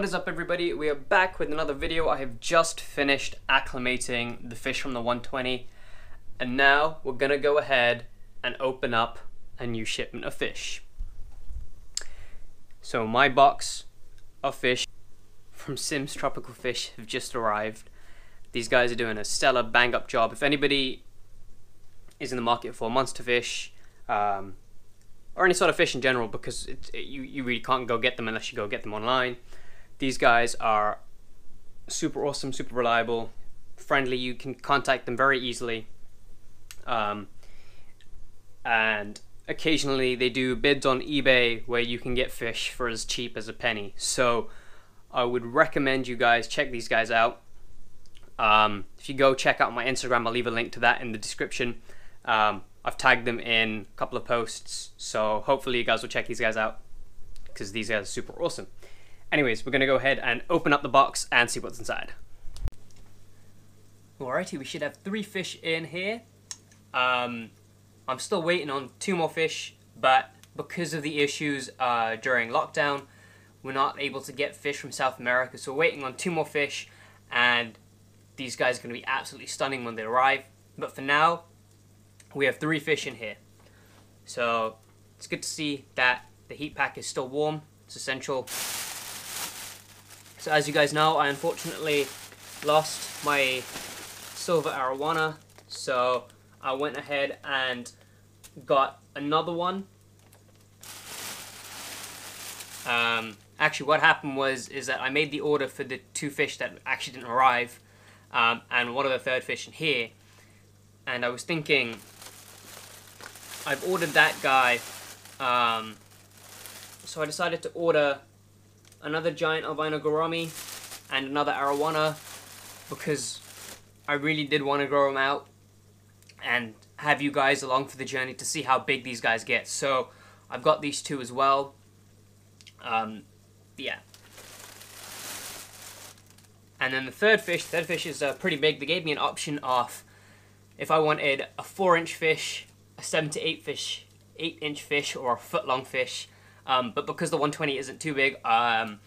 is up, everybody? We are back with another video. I have just finished acclimating the fish from the 120, and now we're gonna go ahead and open up a new shipment of fish. So my box of fish from Simms Tropical Fish have just arrived. These guys are doing a stellar bang up job. If anybody is in the market for monster fish, or any sort of fish in general, because you really can't go get them unless you go get them online. These guys are super awesome, super reliable, friendly. You can contact them very easily. And occasionally they do bids on eBay where you can get fish for as cheap as a penny. So I would recommend you guys check these guys out. If you go check out my Instagram, I'll leave a link to that in the description. I've tagged them in a couple of posts, so hopefully you guys will check these guys out because these guys are super awesome. Anyways, we're going to go ahead and open up the box and see what's inside. Alrighty, we should have 3 fish in here. I'm still waiting on 2 more fish, but because of the issues during lockdown, we're not able to get fish from South America, so we're waiting on 2 more fish, and these guys are going to be absolutely stunning when they arrive. But for now, we have 3 fish in here. So it's good to see that the heat pack is still warm. It's essential. So as you guys know, I unfortunately lost my silver arowana, so I went ahead and got another one. Actually what happened is that I made the order for the 2 fish that actually didn't arrive, and one of the 3rd fish in here, and I was thinking, I've ordered that guy, so I decided to order another giant albino gourami and another arowana because I really did want to grow them out and have you guys along for the journey to see how big these guys get. So I've got these 2 as well. Yeah. And then the third fish is pretty big. They gave me an option of if I wanted a 4-inch fish, a 7 to 8-inch fish, or a foot-long fish. But because the 120 isn't too big, I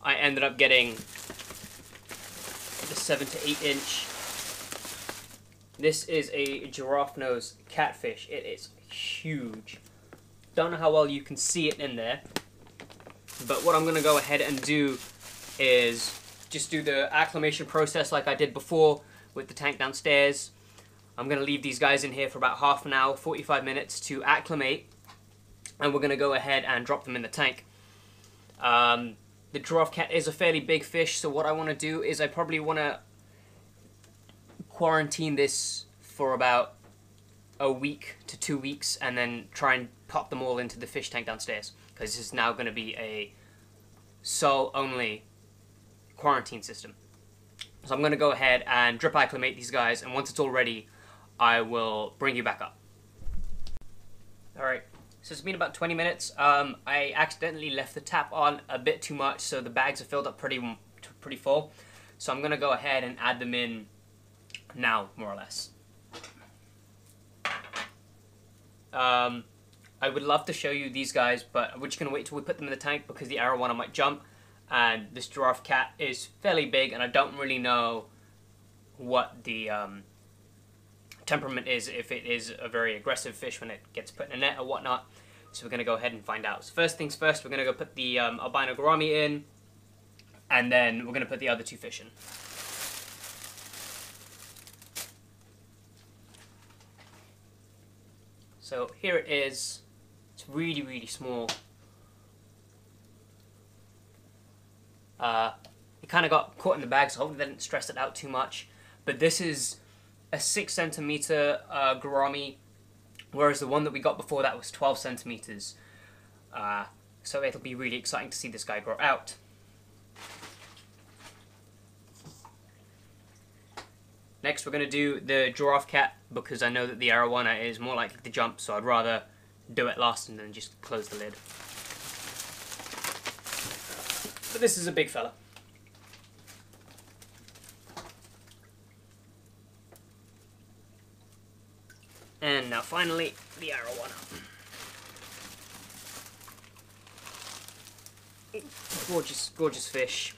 ended up getting the 7 to 8-inch. This is a giraffe nose catfish. It is huge. Don't know how well you can see it in there, but what I'm going to go ahead and do is just do the acclimation process like I did before with the tank downstairs. I'm going to leave these guys in here for about half an hour, 45 minutes to acclimate, and we're going to go ahead and drop them in the tank. The giraffe cat is a fairly big fish, so what I want to do is I probably want to quarantine this for about a week to 2 weeks and then try and pop them all into the fish tank downstairs, because this is now going to be a sole-only quarantine system. So I'm going to go ahead and drip acclimate these guys, and once it's all ready, I will bring you back up. Alright, so it's been about 20 minutes. I accidentally left the tap on a bit too much, so the bags are filled up pretty full. So I'm going to go ahead and add them in now, more or less. I would love to show you these guys, but we're just going to wait till we put them in the tank because the arowana might jump, and this giraffe cat is fairly big, and I don't really know what the temperament is, if it is a very aggressive fish when it gets put in a net or whatnot. So we're going to go ahead and find out. So first things first, we're going to go put the albino gourami in, and then we're going to put the other 2 fish in. So here it is. It's really, really small. It kind of got caught in the bag, so hopefully they didn't stress it out too much. But this is a 6 centimeter gourami, whereas the one that we got before that was 12 centimeters. So it'll be really exciting to see this guy grow out. Next we're going to do the giraffe cat, because I know that the arowana is more likely to jump, so I'd rather do it last and then just close the lid. But this is a big fella. And now finally, the arowana. Gorgeous, gorgeous fish.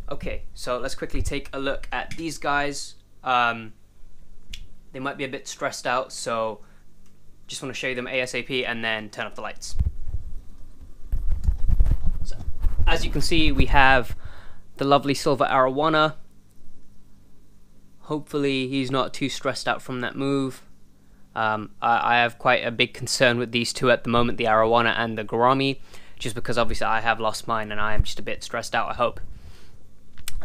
Okay, so let's quickly take a look at these guys. They might be a bit stressed out, so just want to show you them ASAP and then turn off the lights. So, as you can see, we have the lovely silver arowana. Hopefully he's not too stressed out from that move. I have quite a big concern with these two at the moment, the arowana and the gourami, just because obviously I have lost mine and I am just a bit stressed out. I hope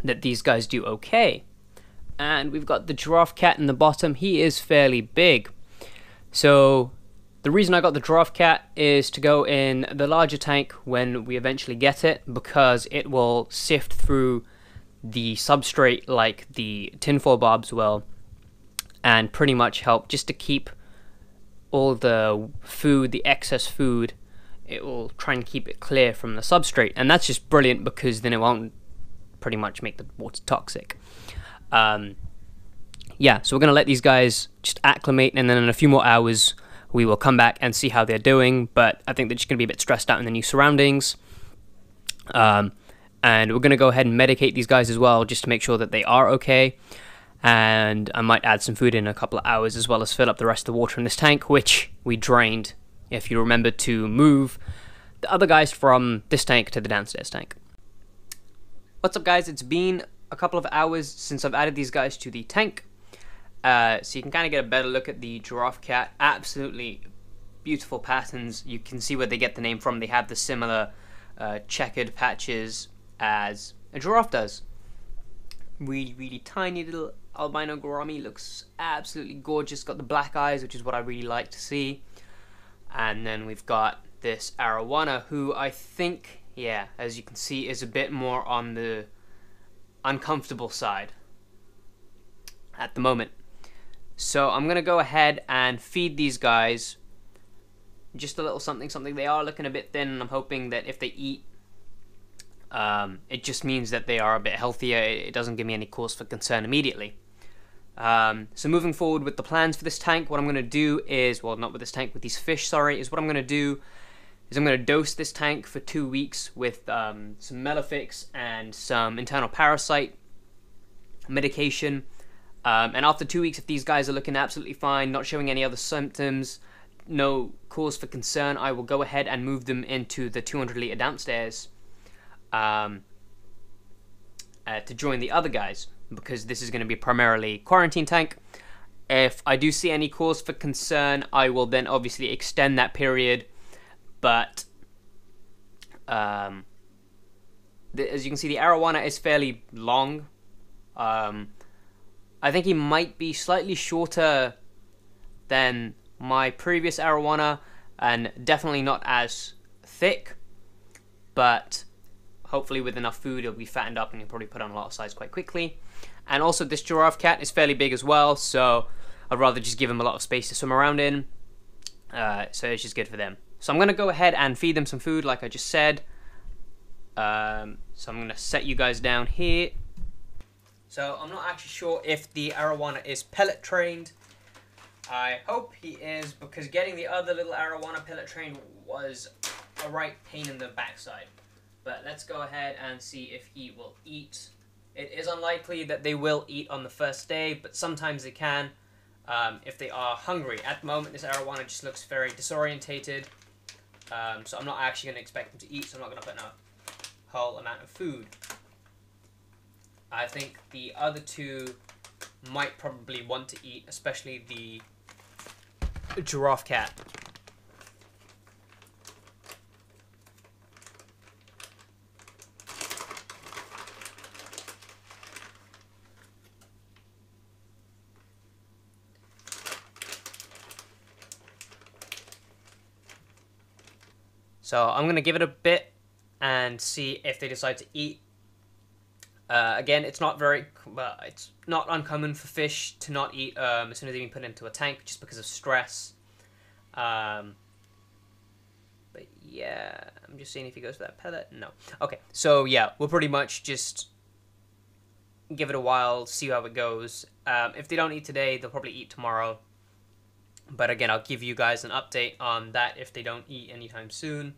that these guys do okay. And we've got the giraffe cat in the bottom. He is fairly big. So the reason I got the giraffe cat is to go in the larger tank when we eventually get it, because it will sift through the substrate like the tinfoil barbs will, and pretty much help just to keep all the food, the excess food, it will try and keep it clear from the substrate. And that's just brilliant, because then it won't pretty much make the water toxic. Yeah, so we're going to let these guys just acclimate, and then in a few more hours we will come back and see how they're doing. But I think they're just going to be a bit stressed out in the new surroundings. And we're going to go ahead and medicate these guys as well, just to make sure that they are okay. And I might add some food in a couple of hours, as well as fill up the rest of the water in this tank, which we drained, if you remember, to move the other guys from this tank to the downstairs tank. What's up, guys? It's been a couple of hours since I've added these guys to the tank. So you can kind of get a better look at the giraffe cat. Absolutely beautiful patterns. You can see where they get the name from. They have the similar checkered patches as a giraffe does. Really, really tiny little albino gourami. Looks absolutely gorgeous. Got the black eyes, which is what I really like to see. And then we've got this arowana, who I think, yeah, as you can see, is a bit more on the uncomfortable side at the moment. So I'm gonna go ahead and feed these guys just a little something. They are looking a bit thin, and I'm hoping that if they eat, it just means that they are a bit healthier. It doesn't give me any cause for concern immediately. So moving forward with the plans for this tank, what I'm going to do is, well, not with this tank, with these fish, sorry, is what I'm going to do is I'm going to dose this tank for 2 weeks with some Melafix and some internal parasite medication. And after 2 weeks, if these guys are looking absolutely fine, not showing any other symptoms, no cause for concern, I will go ahead and move them into the 200 litre downstairs to join the other guys, because this is going to be primarily quarantine tank. If I do see any cause for concern, I will then obviously extend that period. But as you can see, the arowana is fairly long. I think he might be slightly shorter than my previous arowana, and definitely not as thick, but hopefully with enough food it'll be fattened up and he'll probably put on a lot of size quite quickly. And also this giraffe cat is fairly big as well, so I'd rather just give him a lot of space to swim around in, so it's just good for them. So I'm going to go ahead and feed them some food like I just said. So I'm going to set you guys down here. So I'm not actually sure if the arowana is pellet trained. I hope he is, because getting the other little arowana pellet trained was a right pain in the backside. But let's go ahead and see if he will eat. It is unlikely that they will eat on the first day, but sometimes they can if they are hungry. At the moment, this arowana just looks very disorientated, so I'm not actually going to expect them to eat, so I'm not going to put in a whole amount of food. I think the other two might probably want to eat, especially the giraffe cat. So I'm going to give it a bit and see if they decide to eat. Again, it's not it's not uncommon for fish to not eat as soon as they've been put into a tank, just because of stress. But Yeah, I'm just seeing if he goes for that pellet. No. Okay, so yeah, we'll pretty much just give it a while, see how it goes. If they don't eat today, they'll probably eat tomorrow. But again, I'll give you guys an update on that if they don't eat anytime soon.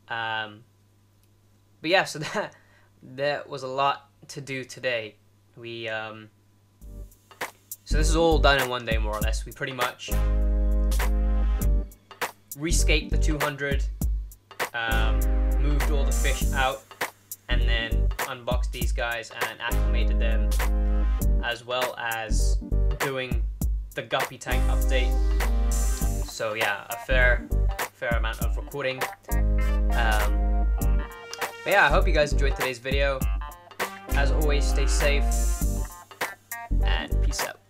But yeah, so that was a lot to do today. We so this is all done in one day, more or less. We pretty much rescaped the 200, moved all the fish out, and then unboxed these guys and acclimated them, as well as doing the guppy tank update. So yeah, a fair amount of recording. But yeah, I hope you guys enjoyed today's video. As always, stay safe and peace out.